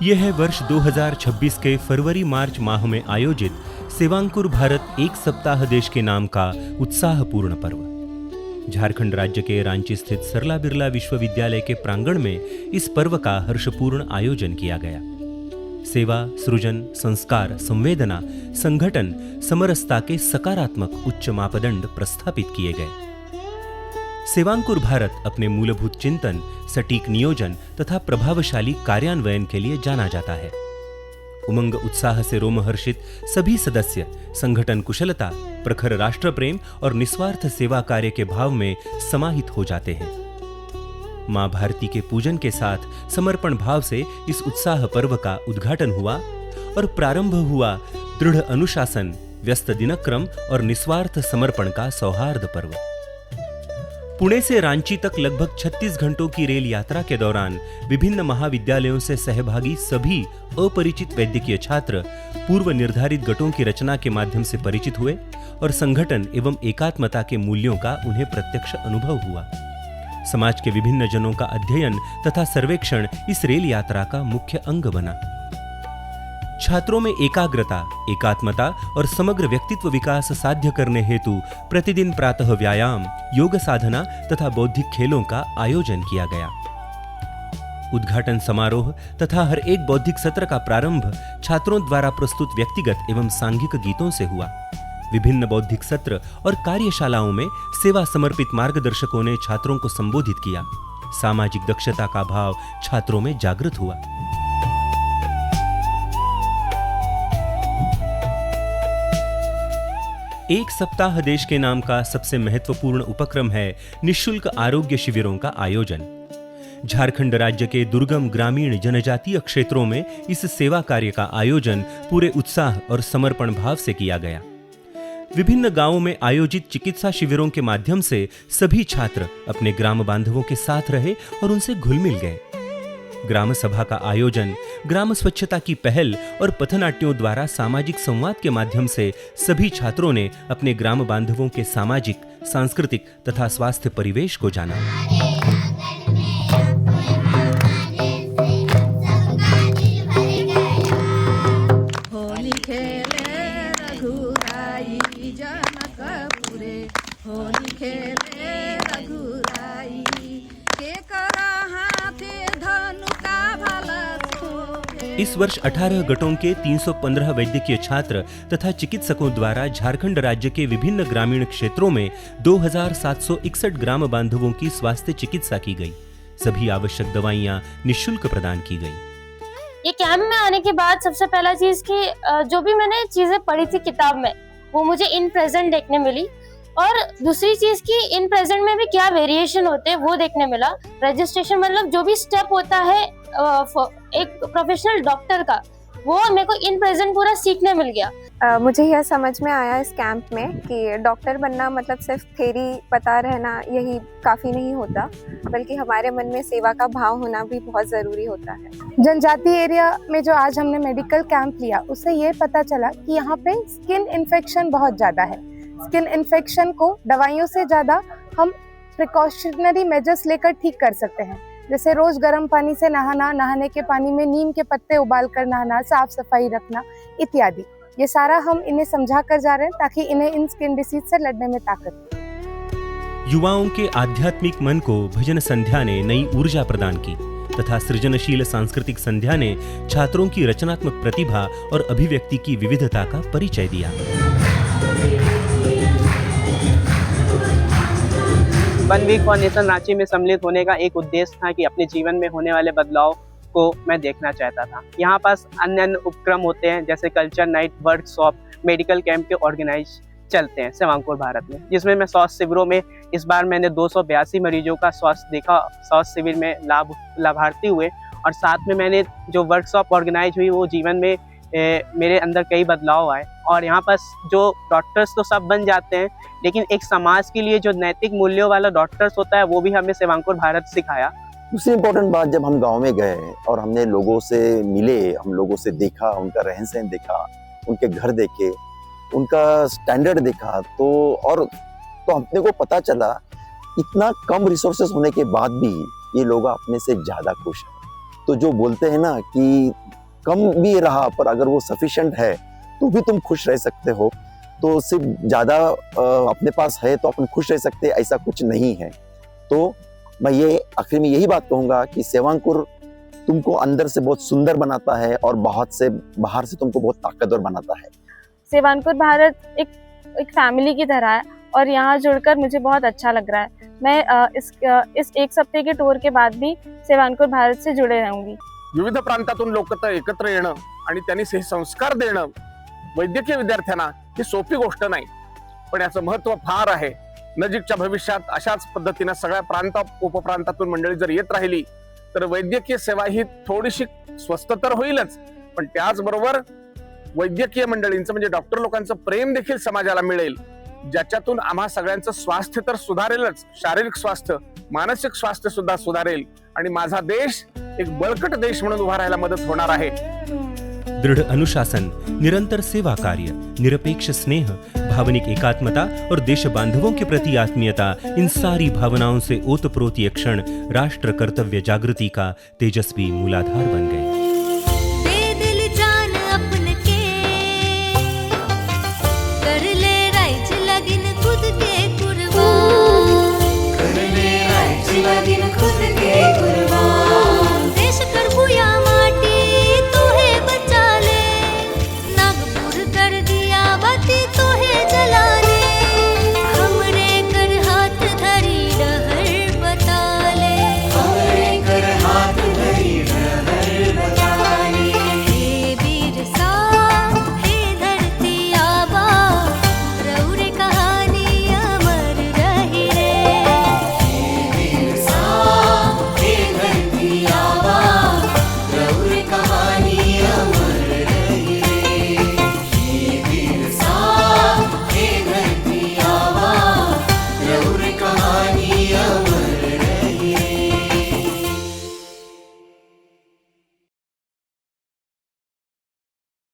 यह है वर्ष 2026 के फरवरी-मार्च माह में आयोजित सेवांकुर भारत एक सप्ताह देश के नाम का उत्साहपूर्ण पर्व। झारखंड राज्य के रांची स्थित सरला बिरला विश्वविद्यालय के प्रांगण में इस पर्व का हर्षपूर्ण आयोजन किया गया। सेवा, सृजन, संस्कार, संवेदना, संगठन, समरसता के सकारात्मक उच्च मापदंड प्रस्थापित किए गए। सेवांकुर भारत अपने मूलभूत चिंतन, सटीक नियोजन तथा प्रभावशाली कार्यान्वयन के लिए जाना जाता है। उमंग उत्साह से रोमहर्षित सभी सदस्य संगठन कुशलता, प्रखर राष्ट्र प्रेम और निस्वार्थ सेवा कार्य के भाव में समाहित हो जाते हैं। मां भारती के पूजन के साथ समर्पण भाव से इस उत्साह पर्व का उद्घाटन हुआ और प्रारंभ हुआ दृढ़ अनुशासन, व्यस्त दिनक्रम और निस्वार्थ समर्पण का सौहार्द पर्व। पुणे से रांची तक लगभग 36 घंटों की रेल यात्रा के दौरान विभिन्न महाविद्यालयों से सहभागी सभी अपरिचित वैद्यकीय छात्र पूर्व निर्धारित गटों की रचना के माध्यम से परिचित हुए और संगठन एवं एकात्मता के मूल्यों का उन्हें प्रत्यक्ष अनुभव हुआ। समाज के विभिन्न जनों का अध्ययन तथा सर्वेक्षण इस रेल यात्रा का मुख्य अंग बना। छात्रों में एकाग्रता, एकात्मता और समग्र व्यक्तित्व विकास साध्य करने हेतु प्रतिदिन प्रातः व्यायाम, योग साधना तथा बौद्धिक खेलों का आयोजन किया गया। उद्घाटन समारोह तथा हर एक बौद्धिक सत्र का प्रारंभ छात्रों द्वारा प्रस्तुत व्यक्तिगत एवं सांघिक गीतों से हुआ। विभिन्न बौद्धिक सत्र और कार्यशालाओं में सेवा समर्पित मार्गदर्शकों ने छात्रों को संबोधित किया। सामाजिक दक्षता का भाव छात्रों में जागृत हुआ। एक सप्ताह देश के नाम का सबसे महत्वपूर्ण उपक्रम है निःशुल्क आरोग्य शिविरों का आयोजन। झारखंड राज्य के दुर्गम ग्रामीण जनजातीय क्षेत्रों में इस सेवा कार्य का आयोजन पूरे उत्साह और समर्पण भाव से किया गया। विभिन्न गांवों में आयोजित चिकित्सा शिविरों के माध्यम से सभी छात्र अपने ग्राम बांधवों के साथ रहे और उनसे घुल मिल गए। ग्राम सभा का आयोजन, ग्राम स्वच्छता की पहल और पथनाट्यों द्वारा सामाजिक संवाद के माध्यम से सभी छात्रों ने अपने ग्राम बांधवों के सामाजिक, सांस्कृतिक तथा स्वास्थ्य परिवेश को जाना। इस वर्ष 18 गटों के 315 वैद्यकीय छात्र तथा चिकित्सकों द्वारा झारखंड राज्य के विभिन्न ग्रामीण क्षेत्रों में 2761 ग्राम बांधवों की स्वास्थ्य चिकित्सा की गई। सभी आवश्यक दवाइयां निःशुल्क प्रदान की गई। ये कैंप में आने के बाद सबसे पहला चीज कि जो भी मैंने चीजें पढ़ी थी किताब में वो मुझे इन प्रेजेंट देखने मिली और दूसरी चीज की इन प्रेजेंट में भी क्या वेरिएशन होते हैं वो देखने मिला। रजिस्ट्रेशन मतलब जो भी स्टेप होता है एक प्रोफेशनल डॉक्टर का, वो मेरे को इन प्रेजेंट पूरा सीखने मिल गया। मुझे यह समझ में आया इस कैंप में कि डॉक्टर बनना मतलब सिर्फ थ्योरी पता रहना यही काफ़ी नहीं होता, बल्कि हमारे मन में सेवा का भाव होना भी बहुत ज़रूरी होता है। जनजातीय एरिया में जो आज हमने मेडिकल कैंप लिया उससे ये पता चला कि यहाँ पे स्किन इन्फेक्शन बहुत ज़्यादा है। स्किन इन्फेक्शन को दवाइयों से ज़्यादा हम प्रिकॉशनरी मेजर्स लेकर ठीक कर सकते हैं, जैसे रोज गर्म पानी से नहाना, नहाने के पानी में नीम के पत्ते उबाल कर नहाना, साफ सफाई रखना इत्यादि। ये सारा हम इन्हें समझा कर जा रहे हैं ताकि इन्हें इन स्किन डिसीज से लड़ने में ताकत मिले। युवाओं के आध्यात्मिक मन को भजन संध्या ने नई ऊर्जा प्रदान की तथा सृजनशील सांस्कृतिक संध्या ने छात्रों की रचनात्मक प्रतिभा और अभिव्यक्ति की विविधता का परिचय दिया। वन वीक फाउंडेशन रांची में सम्मिलित होने का एक उद्देश्य था कि अपने जीवन में होने वाले बदलाव को मैं देखना चाहता था। यहाँ पास अन्य उपक्रम होते हैं जैसे culture night, workshop, medical camp के ऑर्गेनाइज चलते हैं सेवांकुर भारत में, जिसमें मैं स्वास्थ्य शिविरों में इस बार मैंने 282 मरीजों का स्वास्थ्य देखा, स्वास्थ्य शिविर में लाभार्थी हुए और साथ में मैंने जो वर्कशॉप ऑर्गेनाइज हुई वो जीवन में मेरे अंदर कई बदलाव आए। और यहाँ पर जो डॉक्टर्स तो सब बन जाते हैं, लेकिन एक समाज के लिए जो नैतिक मूल्यों वाला डॉक्टर्स होता है वो भी हमें सेवांकुर भारत सिखाया। दूसरी इम्पोर्टेंट बात, जब हम गांव में गए और हमने लोगों से मिले, हम लोगों से देखा, उनका रहन सहन देखा, उनके घर देखे, उनका स्टैंडर्ड देखा, तो अपने को पता चला इतना कम रिसोर्सेस होने के बाद भी ये लोग अपने से ज़्यादा खुश हैं। तो जो बोलते हैं ना कि कम भी रहा पर अगर वो सफिशिएंट है तो भी तुम खुश रह सकते हो। तो सिर्फ ज़्यादा अपने पास है तो अपन खुश रह सकते, ऐसा कुछ नहीं है। तो मैं ये आखिर में यही बात कहूँगा कि सेवांकुर तुमको अंदर से बहुत सुंदर बनाता है और बाहर से तुमको बहुत ताकतवर बनाता है। सेवांकुर भारत एक फैमिली की तरह है और यहाँ जुड़कर मुझे बहुत अच्छा लग रहा है। मैं इस एक हफ्ते के टूर के बाद भी सेवांकुर भारत से जुड़े रहूंगी। विविध प्रांतातून लोक एकत्र येणं आणि त्यांनी हे संस्कार देणं वैद्यकीय विद्यार्थ्यांना ही सोपी गोष्ट नाही, पण याचं महत्त्व फार आहे। नजीकच्या भविष्यात अशाच पद्धतीने सगळ्या उपप्रांतातून मंडळी जर येत राहिली तर वैद्यकीय सेवा ही थोडीशी स्वस्त तर होईलच, पण त्याचबरोबर वैद्यकीय मंडळींचं म्हणजे डॉक्टर लोकांचं प्रेम देखील समाजाला मिळेल, ज्याच्यातून आम्हा सगळ्यांचं स्वास्थ्य तर सुधारेलच, शारीरिक स्वास्थ्य, मानसिक स्वास्थ्य सुद्धा सुधारेल आणि माझा देश एक बळकट देश म्हणून उभा राहायला मदत होणार आहे। दृढ़ अनुशासन, निरंतर सेवा कार्य, निरपेक्ष स्नेह, भावनिक एकात्मता और देश बांधवों के प्रति आत्मीयता, इन सारी भावनाओं से ओतप्रोत ये क्षण राष्ट्र कर्तव्य जागृति का तेजस्वी मूलाधार बन गए।